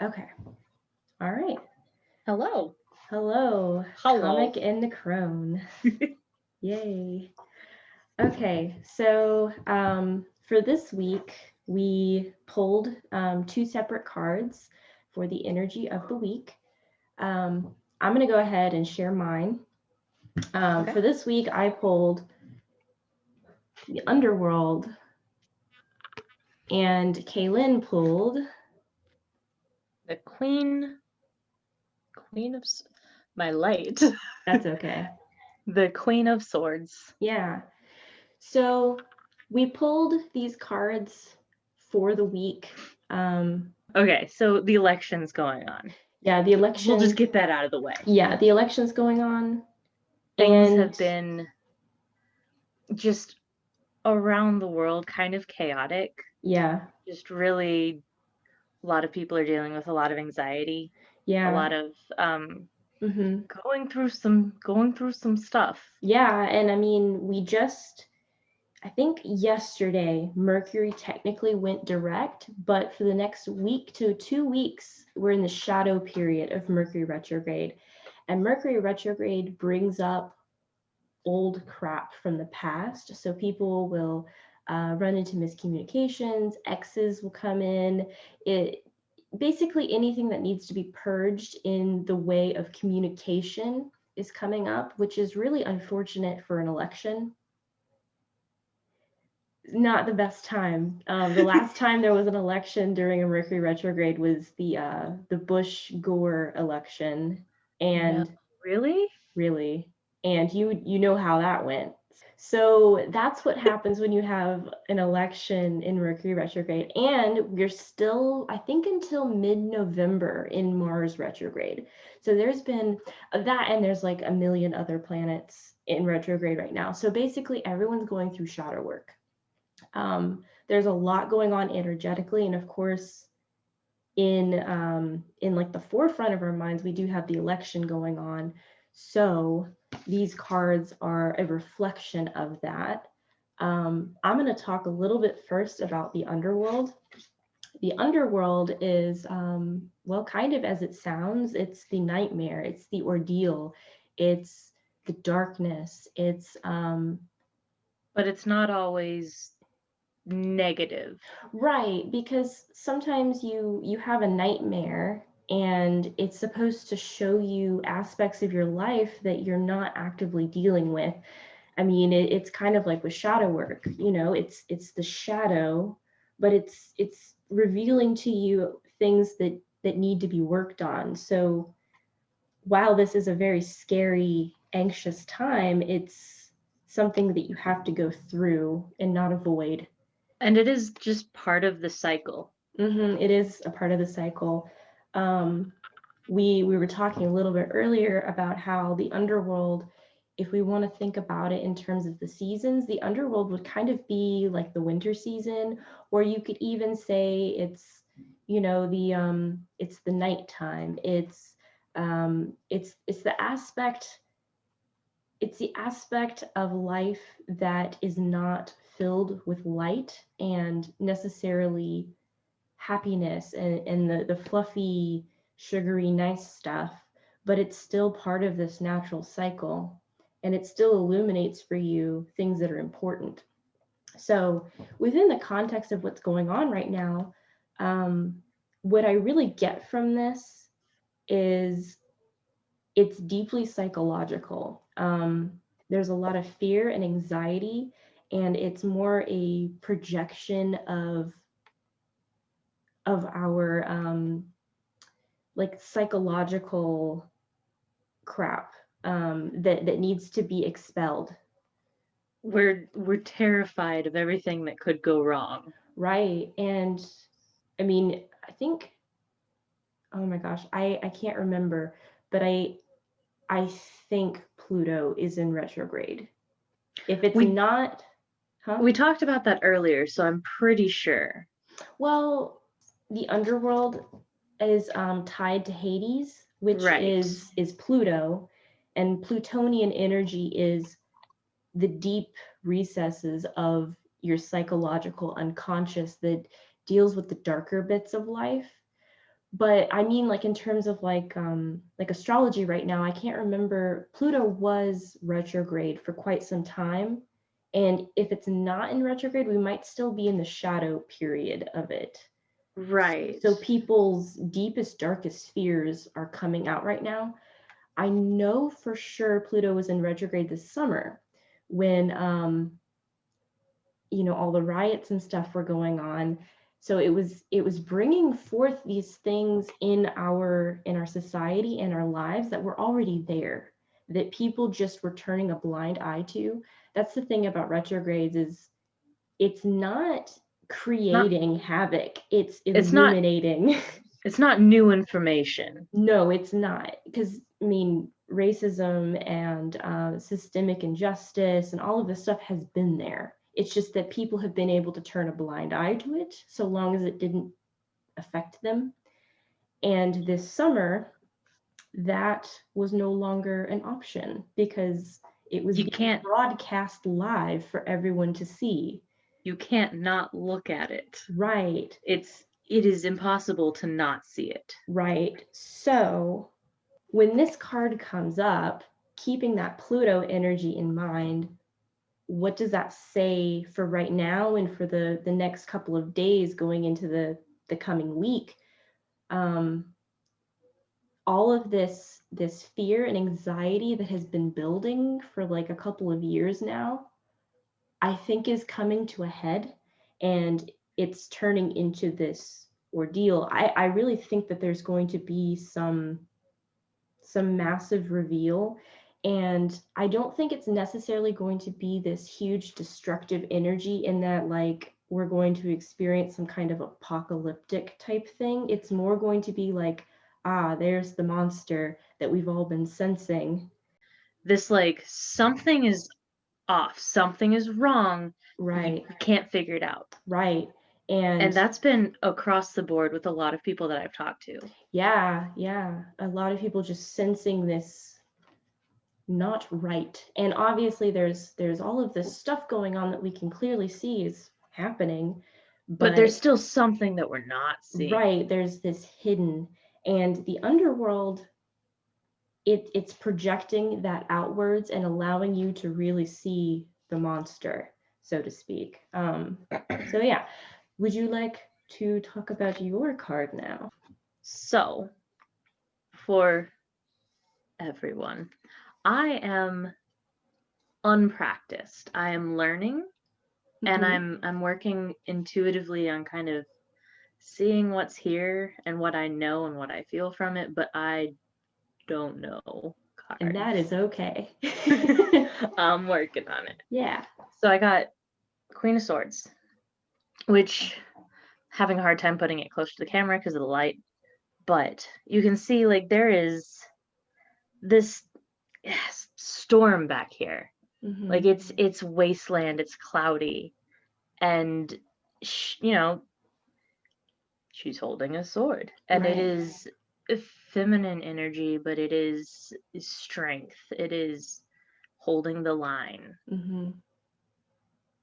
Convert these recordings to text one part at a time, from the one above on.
Okay. All right. Hello. Hello. Hello. Comic and the Crone. Yay. Okay. So for this week, we pulled two separate cards for the energy of the week. I'm going to go ahead and share mine. Okay. For this week, I pulled the Underworld, and Kaylin pulled The Queen of my light. That's okay. The Queen of Swords. Yeah. So we pulled these cards for the week. Okay, so the election's going on. Yeah, the election. We'll just get that out of the way. Yeah, the election's going on. Things have been just around the world kind of chaotic. Yeah. Just really, a lot of people are dealing with a lot of anxiety. Yeah. A lot of going through some stuff. Yeah, and I mean, I think yesterday, Mercury technically went direct, but for the next week to 2 weeks, we're in the shadow period of Mercury retrograde. And Mercury retrograde brings up old crap from the past. So people will run into miscommunications, exes will come in. Basically anything that needs to be purged in the way of communication is coming up, which is really unfortunate for an election. Not the best time. The last time there was an election during a Mercury retrograde was the Bush-Gore election, and No, really, and you know how that went. So that's what happens when you have an election in Mercury retrograde, and we're still, I think, until mid-November in Mars retrograde. So there's been that, and there's like a million other planets in retrograde right now. So basically, everyone's going through shadow work. There's a lot going on energetically, and of course, in like the forefront of our minds, we do have the election going on. So these cards are a reflection of that. I'm going to talk a little bit first about the underworld. The underworld is, well, kind of as it sounds, it's the nightmare, it's the ordeal, it's the darkness, it's but it's not always negative. Right, because sometimes you have a nightmare and it's supposed to show you aspects of your life that you're not actively dealing with. I mean, it's kind of like with shadow work, it's the shadow, but it's revealing to you things that need to be worked on. So while this is a very scary, anxious time, it's something that you have to go through and not avoid. And it is just part of the cycle. It is a part of the cycle. We were talking a little bit earlier about how the underworld, if we want to think about it in terms of the seasons, the underworld would kind of be like the winter season, or you could even say it's, it's the nighttime. It's the aspect of life that is not filled with light and necessarily happiness and the fluffy, sugary, nice stuff, but it's still part of this natural cycle, and it still illuminates for you things that are important. So within the context of what's going on right now, what I really get from this is it's deeply psychological. There's a lot of fear and anxiety, and it's more a projection of our like psychological crap that needs to be expelled. We're terrified of everything that could go wrong. Right. And I mean, I think, oh my gosh, I can't remember, but I think Pluto is in retrograde. If it's not, We talked about that earlier, so I'm pretty sure. Well, the underworld is tied to Hades, which is Pluto, and Plutonian energy is the deep recesses of your psychological unconscious that deals with the darker bits of life. But I mean, like in terms of like astrology right now, I can't remember. Pluto was retrograde for quite some time. And if it's not in retrograde, we might still be in the shadow period of it. Right. So people's deepest, darkest fears are coming out right now. I know for sure Pluto was in retrograde this summer when, all the riots and stuff were going on. So it was bringing forth these things in our society and our lives that were already there, that people just were turning a blind eye to. That's the thing about retrogrades, is it's not creating havoc, it's illuminating. It's not new information. No, it's not, because I mean, racism and systemic injustice and all of this stuff has been there. It's just that people have been able to turn a blind eye to it so long as it didn't affect them. And this summer, that was no longer an option because it was being broadcast live for everyone to see. You can't not look at it. Right. It is impossible to not see it. Right. So when this card comes up, keeping that Pluto energy in mind, what does that say for right now and for the next couple of days going into the coming week? All of this fear and anxiety that has been building for like a couple of years now, I think is coming to a head, and it's turning into this ordeal. I really think that there's going to be some massive reveal, and I don't think it's necessarily going to be this huge destructive energy in that like we're going to experience some kind of apocalyptic type thing. It's more going to be like, there's the monster that we've all been sensing. This like something is off, something is wrong. Right. You can't figure it out. Right. And that's been across the board with a lot of people that I've talked to. Yeah. A lot of people just sensing this not right. And obviously there's all of this stuff going on that we can clearly see is happening. But there's still something that we're not seeing. Right. There's this hidden. And the underworld, it's projecting that outwards and allowing you to really see the monster, so to speak. So yeah. Would you like to talk about your card now? So, for everyone, I am unpracticed. I am learning, and I'm working intuitively on kind of seeing what's here and what I know and what I feel from it, but I don't know cards. And that is okay. I'm working on it. Yeah. So I got Queen of Swords, which having a hard time putting it close to the camera because of the light, but you can see like there is this storm back here. Like it's wasteland, it's cloudy, and she's holding a sword, and it is feminine energy, but it is strength. It is holding the line.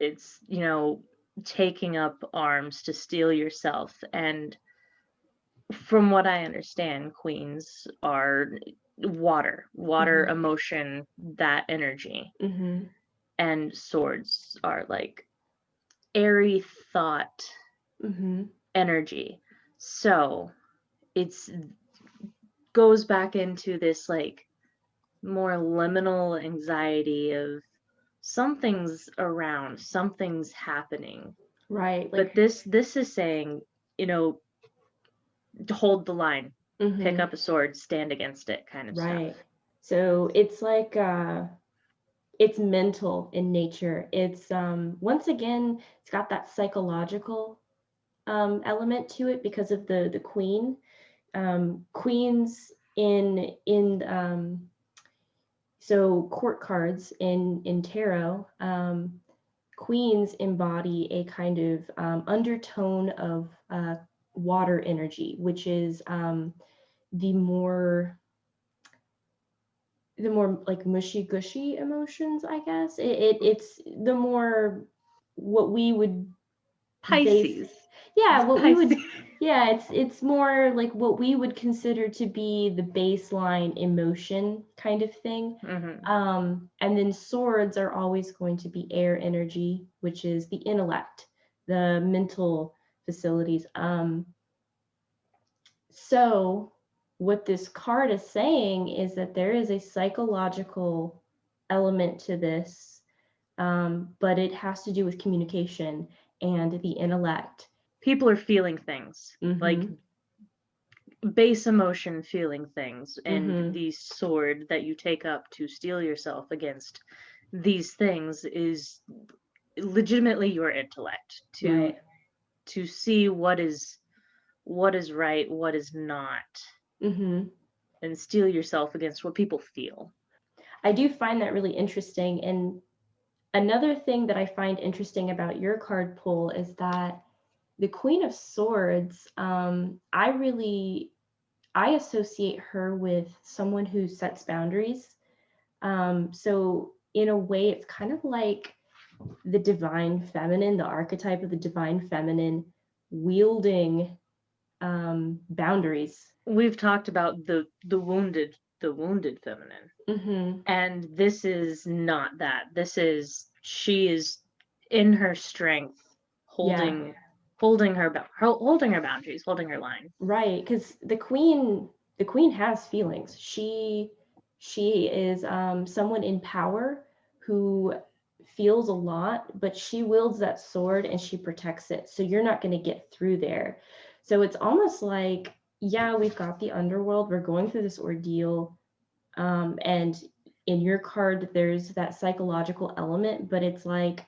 It's taking up arms to steel yourself. And from what I understand, queens are water emotion, that energy. And swords are like airy thought energy. So it's goes back into this like more liminal anxiety of something's around, something's happening. Right. Like, but this is saying, to hold the line, pick up a sword, stand against it kind of stuff. So it's like it's mental in nature. It's once again, it's got that psychological element to it because of the queen. Queens in so court cards in tarot, queens embody a kind of undertone of water energy, which is the more like mushy gushy emotions, I guess. It's the more what we would Pisces. what we would Yeah, it's more like what we would consider to be the baseline emotion kind of thing. And then swords are always going to be air energy, which is the intellect, the mental facilities. So what this card is saying is that there is a psychological element to this, but it has to do with communication and the intellect. People are feeling things, like base emotion feeling things, and the sword that you take up to steel yourself against these things is legitimately your intellect to see what is right, what is not, and steel yourself against what people feel. I do find that really interesting. And another thing that I find interesting about your card pull is that the Queen of Swords, I associate her with someone who sets boundaries. So in a way, it's kind of like the divine feminine, the archetype of the divine feminine wielding boundaries. We've talked about the wounded feminine, and this is not that. She is in her strength, holding her boundaries, holding her line. Right, because the queen has feelings. She is someone in power who feels a lot, but she wields that sword and she protects it. So you're not going to get through there. So it's almost like, yeah, we've got the underworld. We're going through this ordeal. And in your card, there's that psychological element, but it's like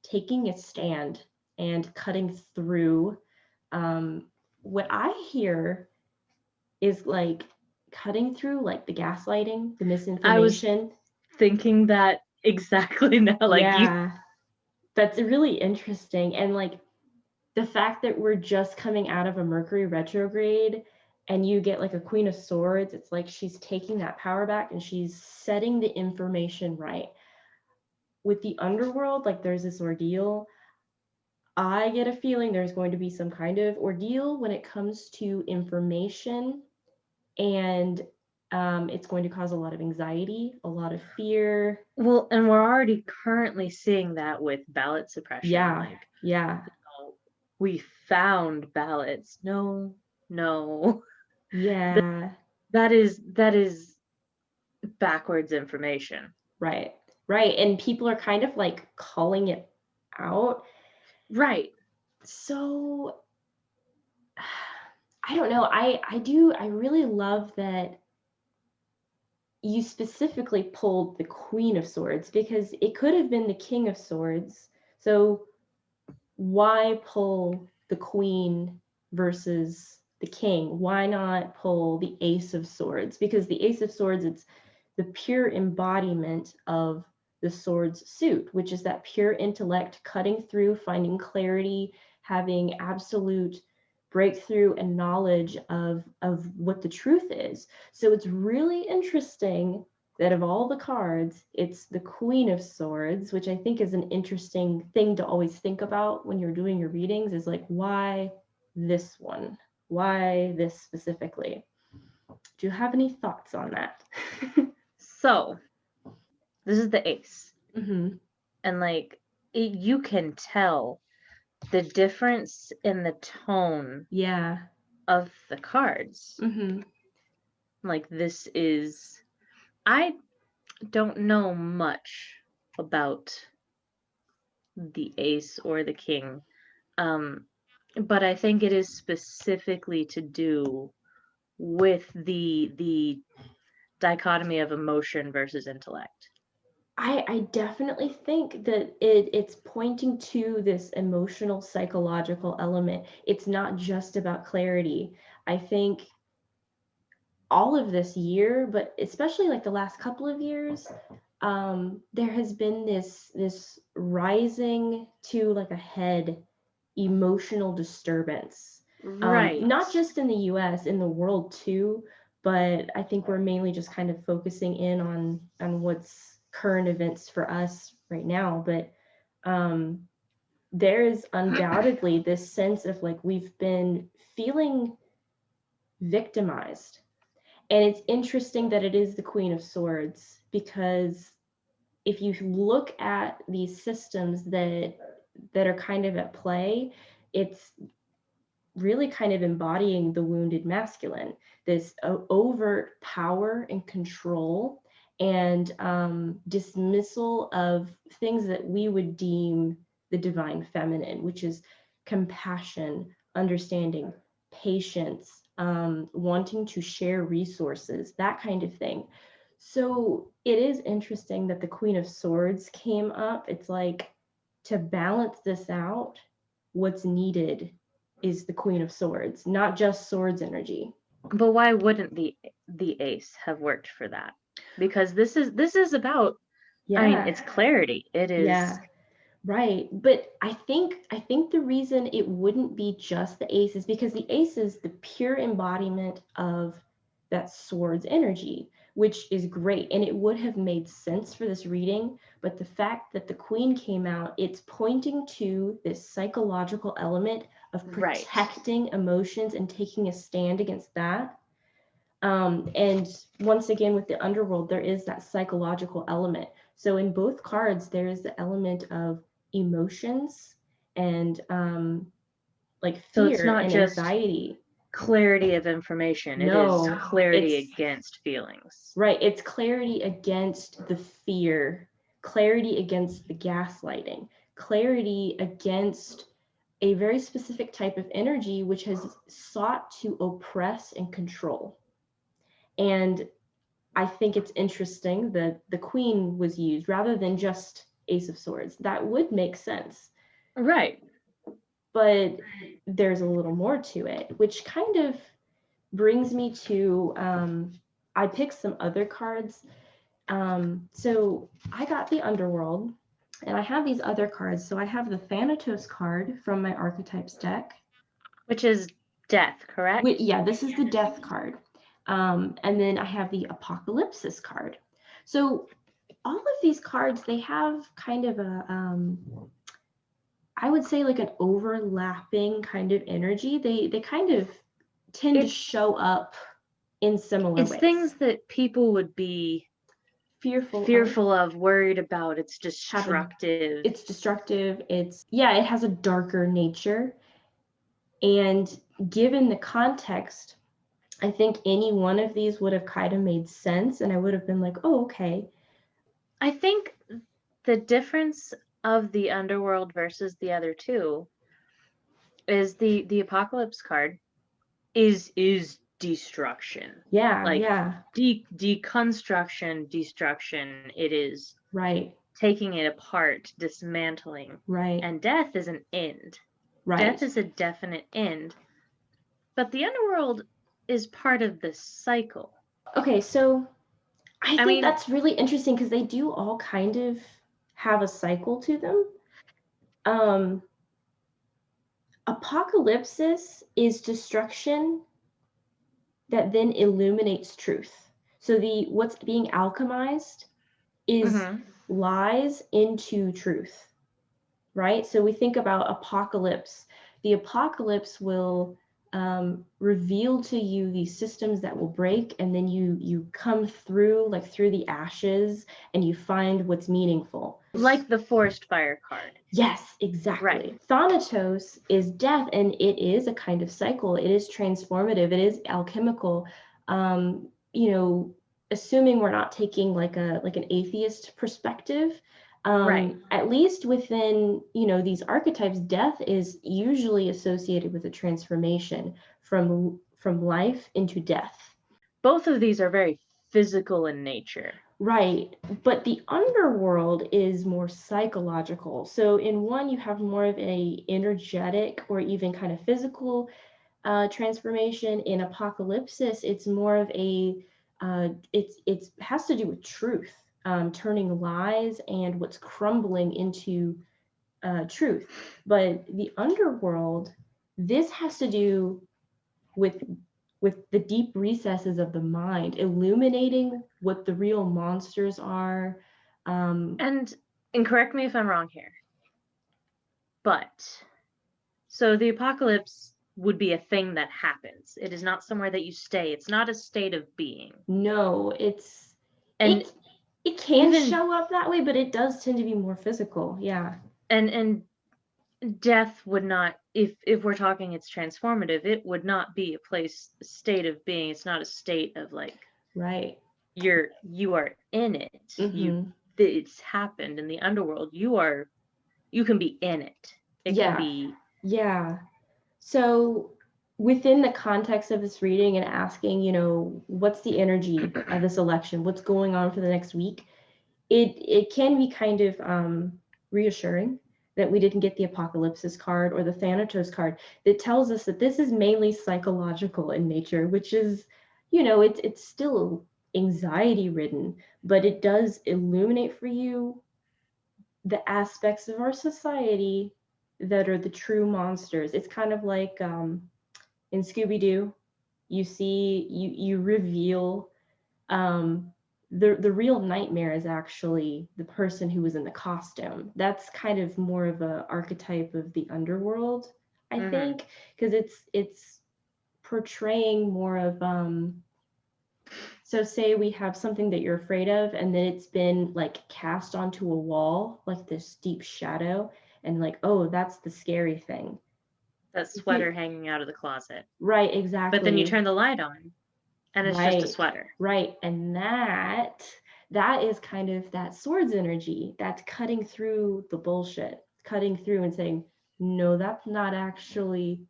taking a stand and cutting through. What I hear is like cutting through like the gaslighting, the misinformation. I was thinking that exactly now. That's really interesting. And like the fact that we're just coming out of a Mercury retrograde and you get like a Queen of Swords, it's like she's taking that power back and she's setting the information right. With the underworld, like there's this ordeal. I get a feeling there's going to be some kind of ordeal when it comes to information, and it's going to cause a lot of anxiety, a lot of fear. Well, and we're already currently seeing that with ballot suppression. Yeah. We found ballots. No. Yeah. That is backwards information. Right. And people are kind of like calling it out. Right. So I don't know. I really love that you specifically pulled the Queen of Swords, because it could have been the King of Swords. So why pull the Queen versus the King? Why not pull the Ace of Swords? Because the Ace of Swords, it's the pure embodiment of the sword's suit, which is that pure intellect cutting through, finding clarity, having absolute breakthrough and knowledge of what the truth is. So it's really interesting that of all the cards, it's the Queen of Swords, which I think is an interesting thing to always think about when you're doing your readings, is like, why this one? Why this specifically? Do you have any thoughts on that? So, this is the ace. Mm-hmm. And like, you can tell the difference in the tone of the cards. Mm-hmm. Like, this is, I don't know much about the ace or the king, but I think it is specifically to do with the dichotomy of emotion versus intellect. I definitely think that it's pointing to this emotional, psychological element. It's not just about clarity. I think all of this year, but especially like the last couple of years, there has been this rising to like a head emotional disturbance. Right. Not just in the US, in the world too, but I think we're mainly just kind of focusing in on what's current events for us right now. But there is undoubtedly this sense of like we've been feeling victimized. And it's interesting that it is the Queen of Swords, because if you look at these systems that are kind of at play, it's really kind of embodying the wounded masculine, this overt power and control and dismissal of things that we would deem the divine feminine, which is compassion, understanding, patience, wanting to share resources, that kind of thing. So it is interesting that the Queen of Swords came up. It's like, to balance this out, what's needed is the Queen of Swords, not just swords energy. But why wouldn't the ace have worked for that? Because this is about, I mean, it's clarity. It is. Yeah. Right. But I think the reason it wouldn't be just the ace is because the ace is the pure embodiment of that swords energy, which is great. And it would have made sense for this reading. But the fact that the Queen came out, it's pointing to this psychological element of protecting emotions and taking a stand against that. And once again, with the Underworld, there is that psychological element. So in both cards, there is the element of emotions and like fear, so it's not and just anxiety. Clarity of information. No, it is clarity against feelings. Right. It's clarity against the fear, clarity against the gaslighting, clarity against a very specific type of energy which has sought to oppress and control. And I think it's interesting that the Queen was used rather than just Ace of Swords. That would make sense. Right. But there's a little more to it, which kind of brings me to, I picked some other cards. So I got the Underworld, and I have these other cards. So I have the Thanatos card from my Archetypes deck. Which is death, correct? Yeah, this is the death card. And then I have the Apocalypsis card. So all of these cards, they have kind of a, I would say like an overlapping kind of energy. They kind of tend to show up in similar ways. It's things that people would be fearful of, worried about. It's destructive. It's destructive. Yeah, it has a darker nature. And given the context, I think any one of these would have kind of made sense, and I would have been like, oh, okay. I think the difference of the Underworld versus the other two is the Apocalypse card is destruction. Yeah, like yeah. Deconstruction, destruction. It is right. Taking it apart, dismantling. Right. And death is an end. Right. Death is a definite end. But the Underworld is part of the cycle. Okay, so I think that's really interesting because they do all kind of have a cycle to them. Apocalypsis is destruction that then illuminates truth. So what's being alchemized is lies into truth, right? So we think about apocalypse. The apocalypse will reveal to you these systems that will break, and then you come through like through the ashes and you find what's meaningful. Like the Forest Fire card. Yes, exactly. Right. Thanatos is death, and it is a kind of cycle. It is transformative. It is alchemical. Assuming we're not taking like an atheist perspective, right. At least within these archetypes, death is usually associated with a transformation from life into death. Both of these are very physical in nature. Right, but the Underworld is more psychological. So in one, you have more of a energetic or even kind of physical transformation. In Apocalypsis, it's more of a it has to do with truth, turning lies and what's crumbling into truth. But the Underworld, this has to do with the deep recesses of the mind, illuminating what the real monsters are. And correct me if I'm wrong here. But so the apocalypse would be a thing that happens. It is not somewhere that you stay. It's not a state of being. No, And it can even show up that way, but it does tend to be more physical. Yeah. and death would not, if we're talking it's transformative, it would not be a state of being. It's not a state of like, Right. you are in it. It's happened in the underworld. You can be in it. It can be. Yeah. So within the context of this reading and asking, what's the energy of this election? What's going on for the next week? It can be kind of reassuring that we didn't get the Apocalypsis card or the Thanatos card that tells us that this is mainly psychological in nature, which is, it's still anxiety ridden, but it does illuminate for you the aspects of our society that are the true monsters. It's kind of like in Scooby-Doo, you reveal the real nightmare is actually the person who was in the costume. That's kind of more of a archetype of the underworld, I think, because it's portraying more of so say we have something that you're afraid of and then it's been like cast onto a wall, like this deep shadow, and like, oh, that's the scary thing. That sweater hanging out of the closet. Right, exactly. But then you turn the light on and it's just a sweater. Right. And that is kind of that swords energy that's cutting through the bullshit, cutting through and saying, no, that's not actually.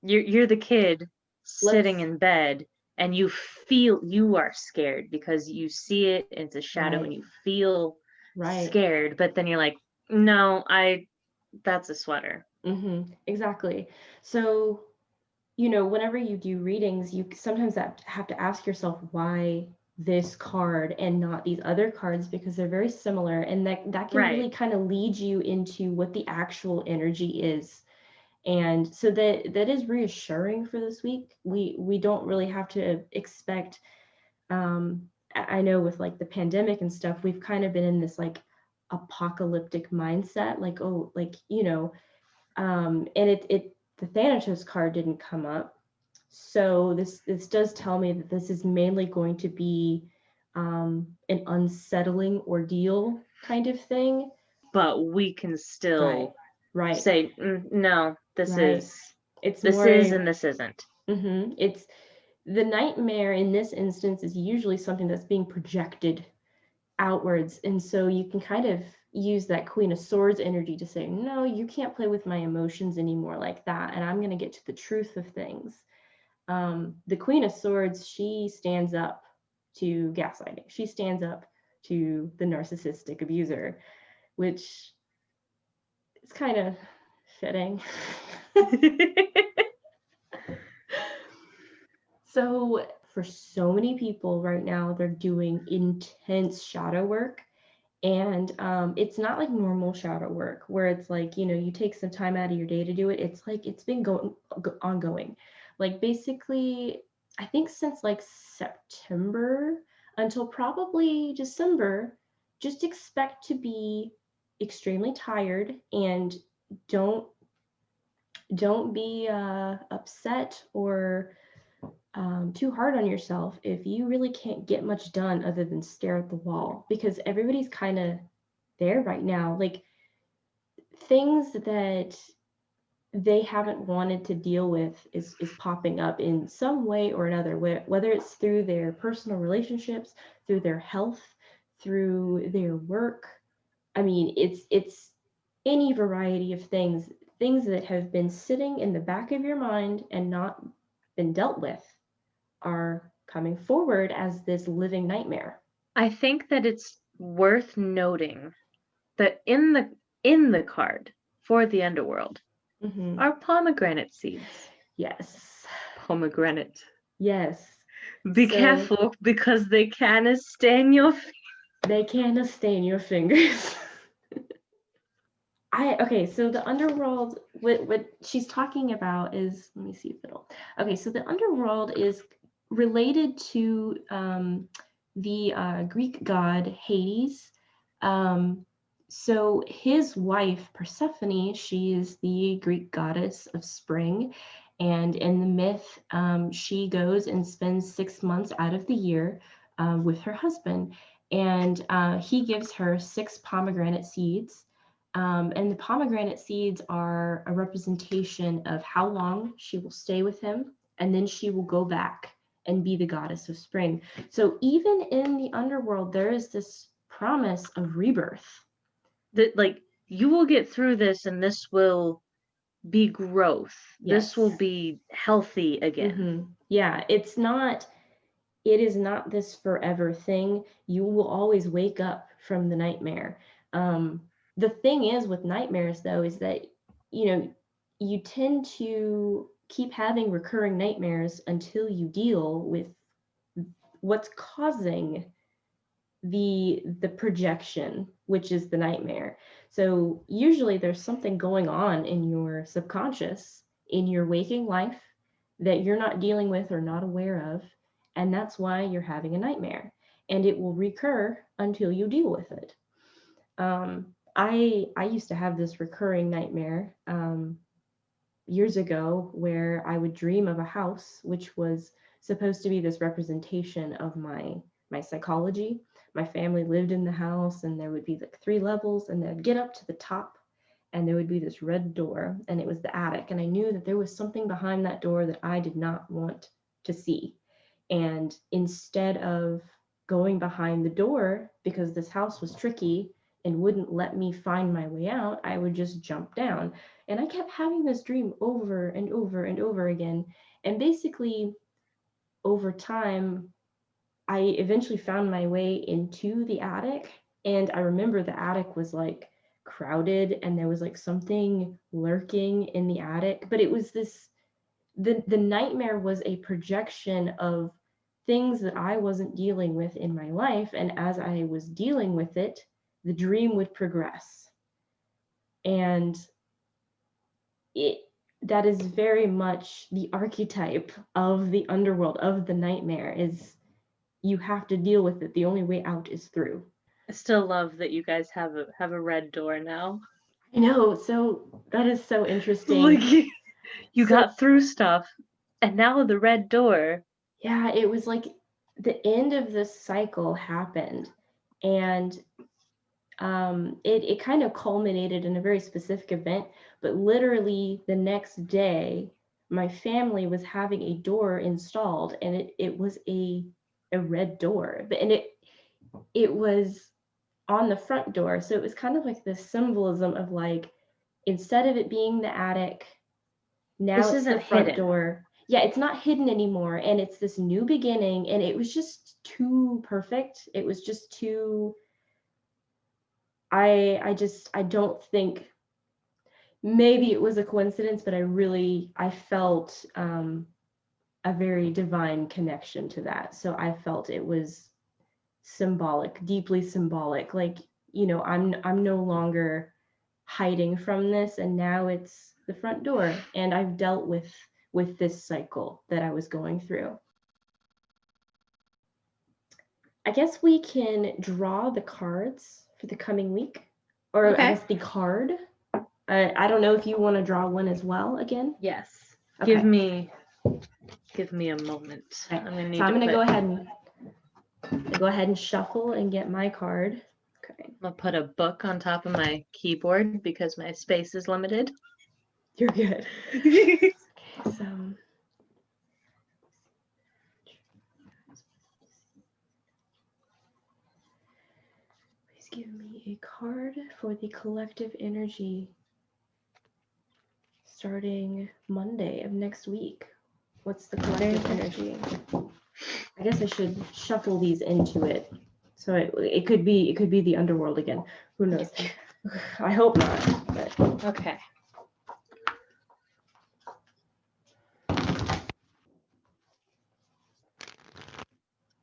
You're the kid sitting in bed and you feel you are scared because you see it, it's a shadow, and you feel scared, but then you're like, no, that's a sweater. Exactly. So, whenever you do readings, you sometimes have to ask yourself why this card and not these other cards, because they're very similar, and that can really kind of lead you into what the actual energy is. And so that is reassuring for this week. We don't really have to expect, I know with like the pandemic and stuff, we've kind of been in this like apocalyptic mindset, like, oh, like, and the Thanatos card didn't come up. So this does tell me that this is mainly going to be an unsettling ordeal kind of thing. But we can still say, no, this is and this isn't. It's the nightmare in this instance is usually something that's being projected outwards, and so you can kind of use that Queen of Swords energy to say, no, you can't play with my emotions anymore like that, and I'm going to get to the truth of things. The Queen of Swords, she stands up to gaslighting. She stands up to the narcissistic abuser, which is kind of fitting. So for so many people right now, they're doing intense shadow work. And it's not like normal shadow work where it's like, you take some time out of your day to do it. It's like it's been ongoing. Like basically, I think since like September until probably December, just expect to be extremely tired, and don't be upset or too hard on yourself if you really can't get much done other than stare at the wall, because everybody's kind of there right now. Like things that they haven't wanted to deal with is popping up in some way or another, whether it's through their personal relationships, through their health, through their work. I mean, it's any variety of things that have been sitting in the back of your mind and not been dealt with are coming forward as this living nightmare. I think that it's worth noting that in the card for the underworld are pomegranate seeds. Yes. Pomegranate. Yes. Be careful, because they can stain your fingers. They can stain your fingers. So the underworld, what she's talking about is, let me see if it'll. Okay, so the underworld is related to the Greek god Hades. So his wife, Persephone, she is the Greek goddess of spring. And in the myth, she goes and spends 6 months out of the year with her husband. And he gives her 6 pomegranate seeds. And the pomegranate seeds are a representation of how long she will stay with him. And then she will go back and be the goddess of spring. So even in the underworld, there is this promise of rebirth. That, like, you will get through this and this will be growth. Yes. This will be healthy again. Mm-hmm. Yeah, it is not this forever thing. You will always wake up from the nightmare. The thing is with nightmares, though, is that, you tend to keep having recurring nightmares until you deal with what's causing the projection, which is the nightmare. So usually there's something going on in your subconscious, in your waking life, that you're not dealing with or not aware of, and that's why you're having a nightmare, and it will recur until you deal with it. I used to have this recurring nightmare years ago, where I would dream of a house which was supposed to be this representation of my psychology. My family lived in the house, and there would be like 3 levels, and they'd get up to the top, and there would be this red door, and it was the attic. And I knew that there was something behind that door that I did not want to see. And instead of going behind the door, because this house was tricky and wouldn't let me find my way out, I would just jump down. And I kept having this dream over and over and over again. And basically, over time, I eventually found my way into the attic. And I remember the attic was like crowded, and there was like something lurking in the attic. But it was this, the nightmare was a projection of things that I wasn't dealing with in my life. And as I was dealing with it, the dream would progress. And that is very much the archetype of the underworld, of the nightmare, is you have to deal with it. The only way out is through. I still love that you guys have a red door now. I know, so that is so interesting. Like, you got through stuff, and now the red door. Yeah, it was like the end of this cycle happened, and it kind of culminated in a very specific event. But literally the next day, my family was having a door installed, and it was a red door, and it was on the front door. So it was kind of like this symbolism of, like, instead of it being the attic, now This it's isn't the front hidden. door. Yeah, it's not hidden anymore, and it's this new beginning, and it was just too perfect. It was just too, I don't think, maybe it was a coincidence, but I felt a very divine connection to that. So I felt it was symbolic, deeply symbolic. Like, I'm no longer hiding from this, and now it's the front door, and I've dealt with this cycle that I was going through. I guess we can draw the cards for the coming week, or okay. I guess the card. I don't know if you want to draw one as well again. Yes. Okay. Give me a moment. Okay. I'm gonna go ahead and shuffle and get my card. Okay. I'll put a book on top of my keyboard because my space is limited. You're good. Okay, so please give me a card for the collective energy starting Monday of next week. What's the collective energy? I guess I should shuffle these into it. So it could be the underworld again. Who knows? I hope not, but okay.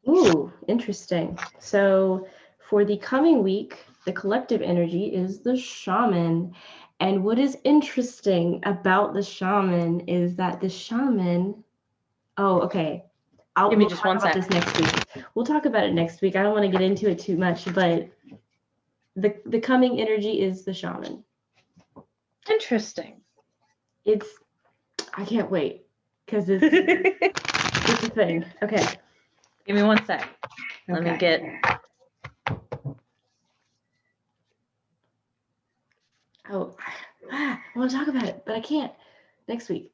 Ooh, interesting. So for the coming week, the collective energy is the shaman. And what is interesting about the shaman is that the shaman, okay. Give me just one second. This next week. We'll talk about it next week. I don't want to get into it too much, but The coming energy is the shaman. Interesting. I can't wait because it's a thing. Okay. Give me 1 sec. Let me get. Oh, I want to talk about it, but I can't. Next week.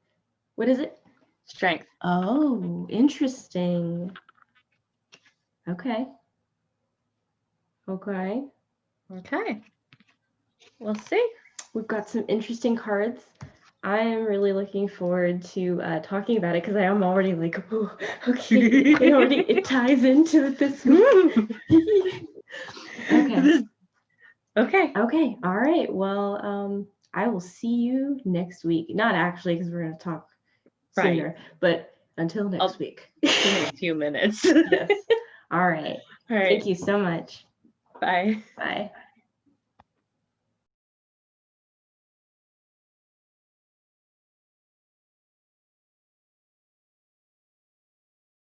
What is it? Strength. Oh, interesting. Okay. Okay. We'll see. We've got some interesting cards. I am really looking forward to talking about it because I am already like, oh, okay, it ties into it this week. Okay. Okay. All right. Well, I will see you next week. Not actually, because we're going to talk sooner, but until next week. In a few minutes. Yes. All right. All right. Thank you so much. Bye. Bye.